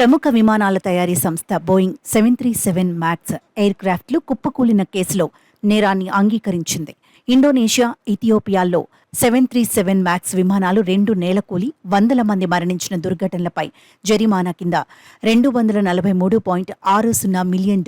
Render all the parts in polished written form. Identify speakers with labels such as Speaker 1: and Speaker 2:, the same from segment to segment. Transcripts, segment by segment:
Speaker 1: ప్రముఖ విమానాల తయారీ సంస్థ బోయింగ్ 737 మ్యాక్స్ ఎయిర్ క్రాఫ్ట్లు కుప్పకూలిన కేసులో నేరాన్ని అంగీకరించింది. ఇండోనేషియా, ఇథియోపియాల్లో 737 మ్యాక్స్ విమానాలు 2 నేలకూలి వందల మంది మరణించిన దుర్ఘటనలపై జరిమానా కింద $243.60 మిలియన్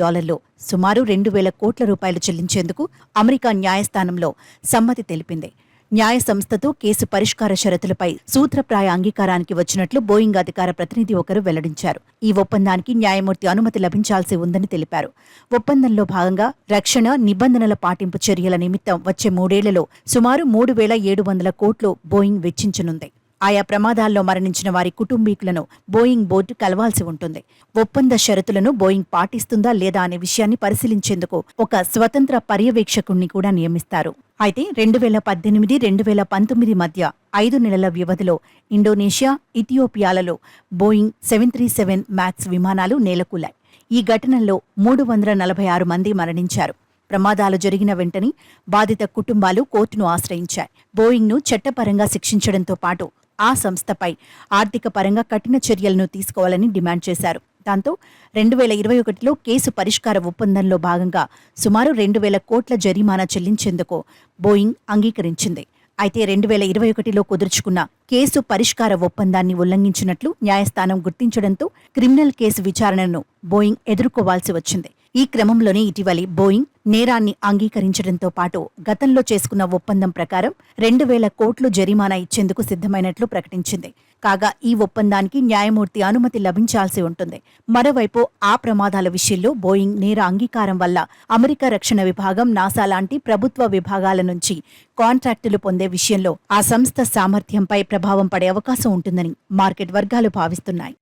Speaker 1: సుమారు 2,000 కోట్ల రూపాయలు చెల్లించేందుకు అమెరికా న్యాయస్థానంలో సమ్మతి తెలిపింది. న్యాయ సంస్థతో కేసు పరిష్కార షరతులపై సూత్రప్రాయ అంగీకారానికి వచ్చినట్లు బోయింగ్ అధికార ప్రతినిధి ఒకరు వెల్లడించారు. ఈ ఒప్పందానికి న్యాయమూర్తి అనుమతి లభించాల్సి ఉందని తెలిపారు. ఒప్పందంలో భాగంగా రక్షణ నిబంధనల పాటింపు చర్యల నిమిత్తం వచ్చే 3 ఏళ్లలో సుమారు 3,700 కోట్లు బోయింగ్ వెచ్చించనుంది. ఆయా ప్రమాదాల్లో మరణించిన వారి కుటుంబీకులను బోయింగ్ బోర్డు కలవాల్సి ఉంటుంది. ఒప్పంద షరతులను బోయింగ్ పాటిస్తుందా లేదా అనే విషయాన్ని పరిశీలించేందుకు ఒక స్వతంత్ర పర్యవేక్షకుణ్ణి కూడా నియమిస్తారు. అయితే 2018-2019 మధ్య 5 నెలల వ్యవధిలో ఇండోనేషియా, ఇథియోపియాలలో బోయింగ్ 737 మ్యాక్స్ విమానాలు నేలకూలాయి. ఈ ఘటనల్లో 346 మంది మరణించారు. ప్రమాదాలు జరిగిన వెంటనే బాధిత కుటుంబాలు కోర్టును ఆశ్రయించాయి. బోయింగ్ను చట్టపరంగా శిక్షించడంతో పాటు ఆ సంస్థపై ఆర్థిక పరంగా కఠిన చర్యలను తీసుకోవాలని డిమాండ్ చేశారు. దాంతో 2021లో కేసు పరిష్కార ఒప్పందంలో భాగంగా సుమారు 2,000 కోట్ల జరిమానా చెల్లించేందుకు బోయింగ్ అంగీకరించింది. అయితే 2021లో కుదుర్చుకున్న కేసు పరిష్కార ఒప్పందాన్ని ఉల్లంఘించినట్లు న్యాయస్థానం గుర్తించడంతో క్రిమినల్ కేసు విచారణను బోయింగ్ ఎదుర్కోవాల్సి వచ్చింది. ఈ క్రమంలోనే ఇటీవలి బోయింగ్ నేరాన్ని అంగీకరించడంతో పాటు గతంలో చేసుకున్న ఒప్పందం ప్రకారం 2,000 కోట్లు జరిమానా ఇచ్చేందుకు సిద్ధమైనట్లు ప్రకటించింది. కాగా ఈ ఒప్పందానికి న్యాయమూర్తి అనుమతి లభించాల్సి ఉంటుంది. మరోవైపు ఆ ప్రమాదాల విషయంలో బోయింగ్ నేర అంగీకారం వల్ల అమెరికా రక్షణ విభాగం, నాసా లాంటి ప్రభుత్వ విభాగాల నుంచి కాంట్రాక్టులు పొందే విషయంలో ఆ సంస్థ సామర్థ్యంపై ప్రభావం పడే అవకాశం ఉంటుందని మార్కెట్ వర్గాలు భావిస్తున్నాయి.